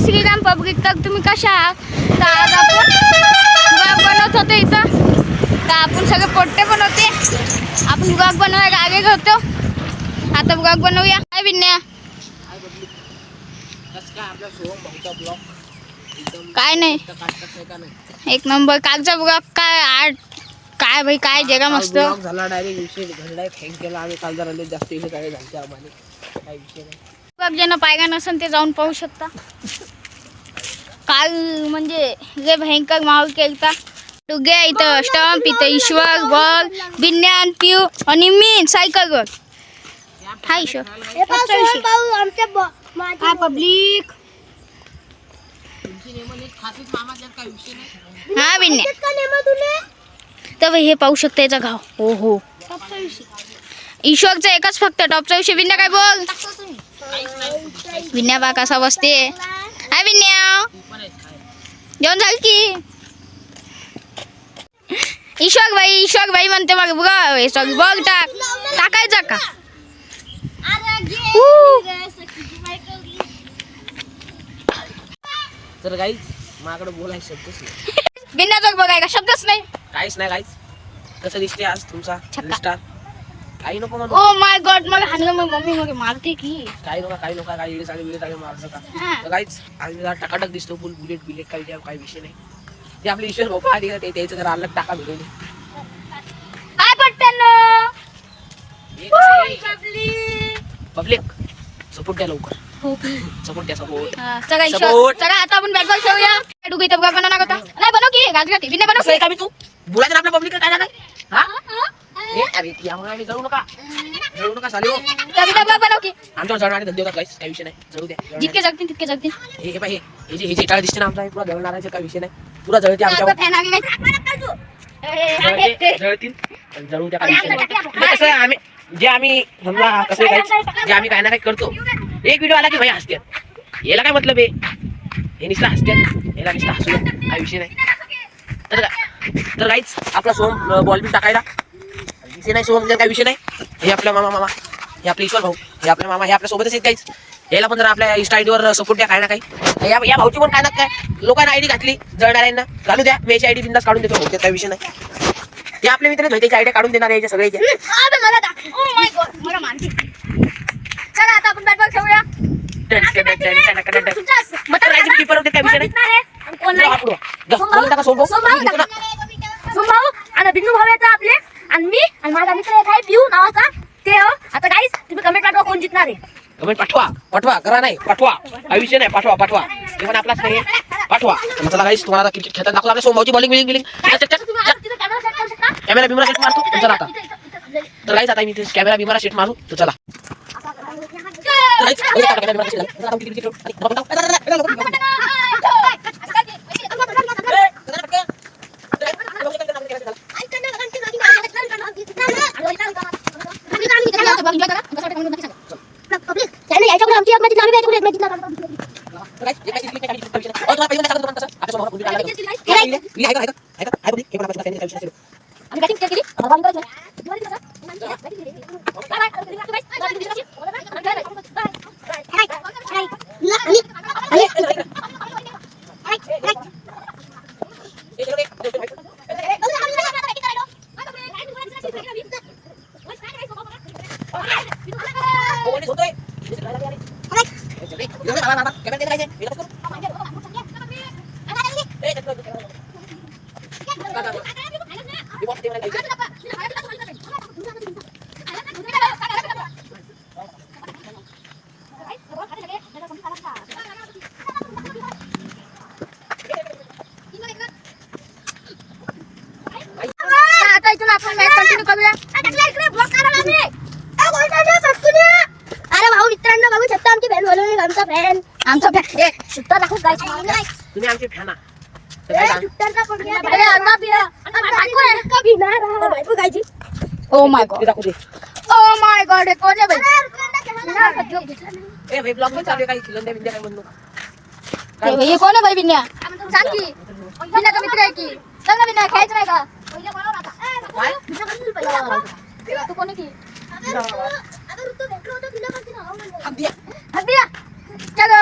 Shriram public तर तुम्ही कशा आहात? तर आज आपण ब्लॉग बनवत होतो इथं. तर आपण सगळे पोट्टे बनवते. आपण ब्लॉग बनवायला आगे होतो. आता ब्लॉग बनवूया. काय विन्या? काय नाही, एक नंबर. कालचा ब्लॉग काय आठ काय भाई काय जगा मस्त झाला. डायरेक्ट विषय घडलाय. थँक केला आम्ही काल जरा जास्त विषय काय झालते आम्हाला. काय विषय नाही. बघ ज्यांना पायगा नसेल ते जाऊन पाहू शकता. काल म्हणजे जे भयंकर माहोल केलता. टुगे इथं स्टंप, इथं ईश्वर, बॉल, बिन्यान, पिऊ आणि मी सायकलवर. हा ईश्वर हा पब्लिक. हा बिन्या तर हे पाहू शकता याचा घाव. हो हो ईश्वरचा एकच फक्त टॉपचा विषय. विन्या काय बोल. विन्या बा कसा बसते. हाय विन्या जेवण झालं की. ईश्वर भाई म्हणते मग बघ टाकायचा का. तर गाईज माझ्याकडे बोलायचं शब्दच नाही. बिन्याचा बघाय का शब्दच नाही. काहीच नाही गाईज. कसं दिसते आज तुमचा स्टार. काही नको म्हणू. ओ माय गॉड मला हाणलं. मग मम्मी मग मारते की. काही नका काही इडे चाले मारलं का. तर गाईज आम्ही जरा टकाटक दिसतो. फुल बुलेट काही विषय नाही. ते आपले ईश्वर बाप्पा आधी ते त्याचं जरा अलग टाका भेटून. काय पटतं पब्लिक सपोर्ट द्या लवकर. सपोर्ट द्या सपोर्ट. चला ईश्वर चला आता आपण बॅट बॉल खेळूया. डुगू इथं बनवणार का. नाही बनव की गाजगाटी. विन्या बनव कसं का मी तू बोलायचं ना आपल्या पब्लिक काय झालं. हा अरे त्यामुळे जळू नका सालिओ. बनव की. आमच्यावर जळणारे धंदे होतात गाईस. काही विषय नाही. जळू द्या. जितके जगतील तितके जगतील. हे पाहिजे हे जे टाळ दिसते ना आमचा पुरा जळणाराचे काही विषय नाही. पुरा जळते आमच्यावर. जळतील जळू द्या. काही विषय नाही. कसं आहे आम्ही समजा कसं जे आम्ही काय ना काही करतो. एक व्हिडिओ आला की भाई हसतात. याला काय मतलब आहे. हे नुसतं हसतात. याला नुसतं हसू द्या. काही विषय नाही. तर गाईच आपला सोम बॉल बिल टाकायला विषय नाही. सोम म्हणजे काही विषय नाही. हे आपला मामा हे आपले ईश्वर भाऊ हे आपल्या मामा हे आपल्या सोबतच आहेत गाईच. याला पण जरा आपल्या इंस्टा आयडीवर सपोर्ट द्या. काय ना काही या भाऊची पण काय ना काय लोकांना आयडी घातली जळणाऱ्यांना घालू द्या. मी याची आयडी बिंदास काढून देतो. काही विषय नाही. ते आपले मित्र त्याची आयडिया काढून देणार याच्या सगळ्याच्या. चला आता आपण बॅट बॉल खेळूया. पेपर होते काय विषय नाही. बिंदू भाऊ येतात आपले आणि मी आणि माझा मित्र एक आहे पिऊ नावाचा. ते आता गाईस तुम्ही कमेंट पाठवा कोण जिंकणार आहे. कमेंट पाठवा करा नाही पाठवा. हा विषय नाही. पाठवा ते पण आपलाच नाही. पाठवा. चला गाईस तुम्हाला क्रिकेट खेळताना दाखवला. आपल्या सोमभाऊची बॉलिंग कॅमेरा बिमरा सेट मारतो. चला आता तर गाईस आता मी कॅमेरा बिमरा सेट मारू. तर चला आता इथून आपण मॅच कंटिन्यू करूया. अरे भाऊ मित्रांनो बघू शकता आमची फॅन बोलवली. आमचा फॅन सुट्टा दाखवू काय. तुम्ही आमचे फॅन ओ माय गॉड कोण आहे भाई ब्लॉग मध्ये चालू काही खिलंद्या बिंद्या काय म्हणू. हे कोण आहे भाई विन्या. सांग की विन्याचा मित्र आहे की. सांग ना विन्या खेळायचं नाही का. तू कोण आहे की. चलो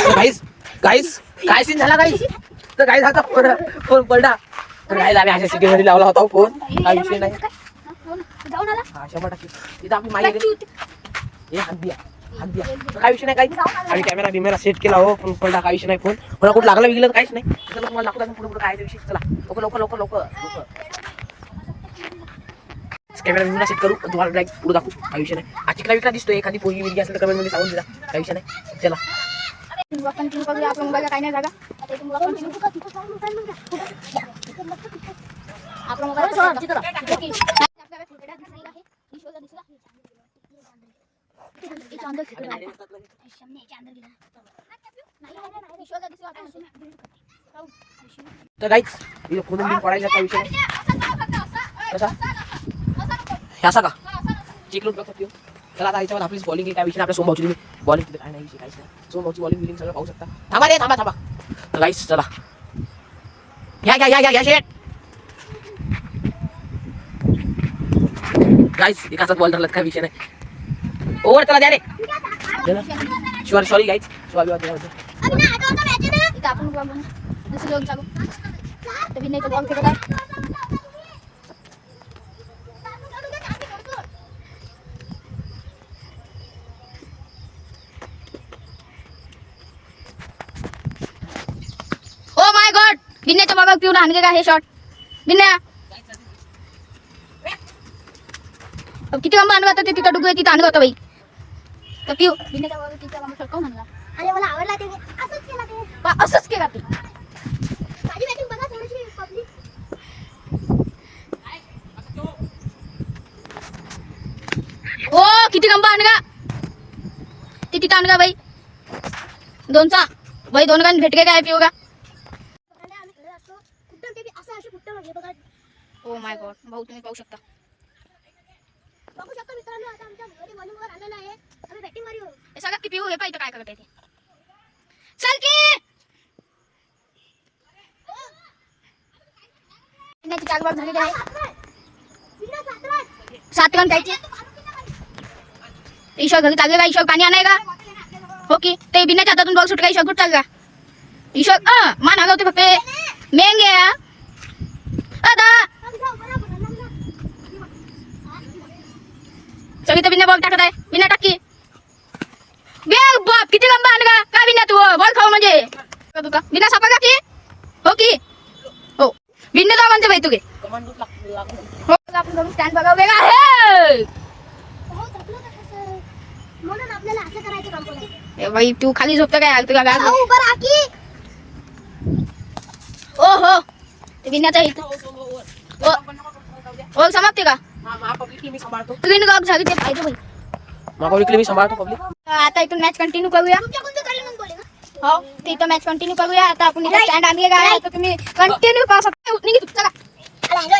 गाईस गाईस काय सीन झाला गाईस तर गाईस आता फोन पडला तर गाईस आम्ही अशा सिटी मध्ये लावला होता फोन काही विषय नाही जाऊन आला हा 100% तिथं आपली माई गेली हे हात द्या तर काही विषय नाही काही आम्ही कॅमेरा बिमेरा सेट केला हो पण पडला काही विषय नाही फोन मला कुठं लागला विगलं काहीच नाही चला तुम्हाला दाखवला पुढे पुढे काय विषय चला लवकर लवकर लवकर लवकर कॅमेरा बिमेरा सेट करू तुम्हाला डायरेक्ट पुढे दाखवू काही विषय नाही आजची क्लास विकला दिसतोय एखादी पोरगी विरगी असेल तर कमेंट मध्ये सांगून द्या काही विषय नाही चला कंटिन्यू करूया आपण मोबाईलला काही नाही जागा आपला मोबाईल तर गाईच फोन बिन पडायचा काही विषय नाही कसा हे असा का चिकलून बघतो त्यो चला आता याच्यावर आपली बॉलिंग काय विषय आपल्या सोमभाऊची तुम्ही बॉलिंग तिथे काय नाही विषय काहीच नाही सोमभाऊची बॉलिंग बिलिंग सगळं पाहू शकता थांबा रे थांबा तर गाईस चला घ्या शेट गाईस एकाचाच बॉल धरला काय विषय नाही ओव्हर चला द्या रे सॉरी गाईस सॉरी इथं आपण दुसरं लोक चालू तर विनय तो बॉल फेकत आहे ओ माय गॉड विनयच्या मागावर पिऊन आणगे का हे शॉट विनय किती गंभीर आणगा ते तिथं डुगू तिथं आणगा होता बाई तर पिऊ विनयच्या मागावर तिथं मागं सरकवून आणला अरे मला आवडला ते असंच केला ते असंच केला तू माझी बॅटिंग बघा थोडीशी पब्लिक ओ किती गंभीर आणगा ते तिथं आणगा बाई दोनचा बाई दोन गण भेटके काय पिऊ का आम्ही खेळत असतो कुठं ते असं अशी कुठं म्हणजे बघा ओ माय गॉड भाऊ तुम्ही पाहू शकता बघू शकता मित्रांनो आता आमच्या घरी बॉलिंगवर आलेला आहे आम्ही बॅटिंग मारी हो हे सगळं की पिऊ हे पाहिजे काय करत आहे ते चल की विनयची चार बॉल झालेली आहे बिना सातरा 7 रन पाहिजे ईश्वर घरी चालले का ईश्वर पाणी आणाय का हो की ते बिनाच्या हातातून बॉल सुट का ईश्वर कुठं चाल का ईश्वर मान आगावते फक्त मेंगे अदा सगळी तर बिना बॉल टाकत आहे बिना टाकी बे बाप किती लंबा आणगा का बिना तू बॉल खाऊ म्हणजे तुका बिना सापा का की हो की हो बिना जा म्हणजे भाई तुगे हो आपण जाऊन स्टँड बघा वेगळा आहे हो थकलो का कसं म्हणून आपल्याला असं करायचं काम पडलं ए भाई तू खाली झोपतो काय तुला गाज भाऊ उभं राहा की ओ हो ते बिनाचा इथं ओ समाप्ती का महापब्लिकली मी सांभाळतो ग्रीन गॉक झाली ते पाहिजे भाई महापब्लिकली मी सांभाळतो पब्लिक आता इथून मॅच कंटिन्यू करूया तुमच्या कोणत्या कडे म्हणून बोले ना हो ते इथं मॅच कंटिन्यू करूया आता आपण इथं स्टँड आणले काय तर तुम्ही कंटिन्यू पाहू शकता निघी तू चला आला हॅलो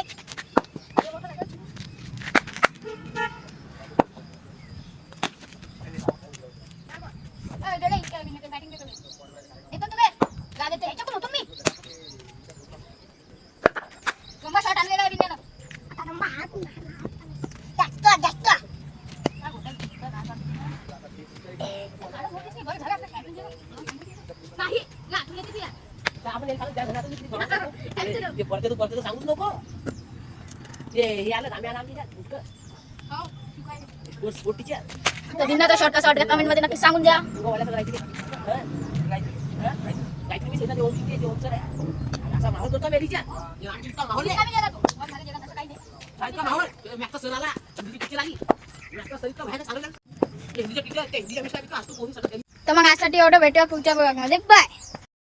शॉट आणले काय बिन्यानं आता मग हात जास्त जास्त नाही ना तुला किती ते परते सांगूच नको ते हे आलं आम्ही आला आमच्या स्पोर्ट टीचर तर बिन्ना शॉट कसा वाटतं कमेंट मध्ये नक्की सांगून द्या काहीतरी मी शेतात ओळखीचे आहे असा माहोल करतो मेरीच्या माहोल माहोल मॅक्स सर आला टीचर आली मॅक्स सर बाहेर सांगितलं टीचर असतो कोणी सगळं तर मग आजसाठी एवढं भेटूया पुढच्या भागामध्ये बाय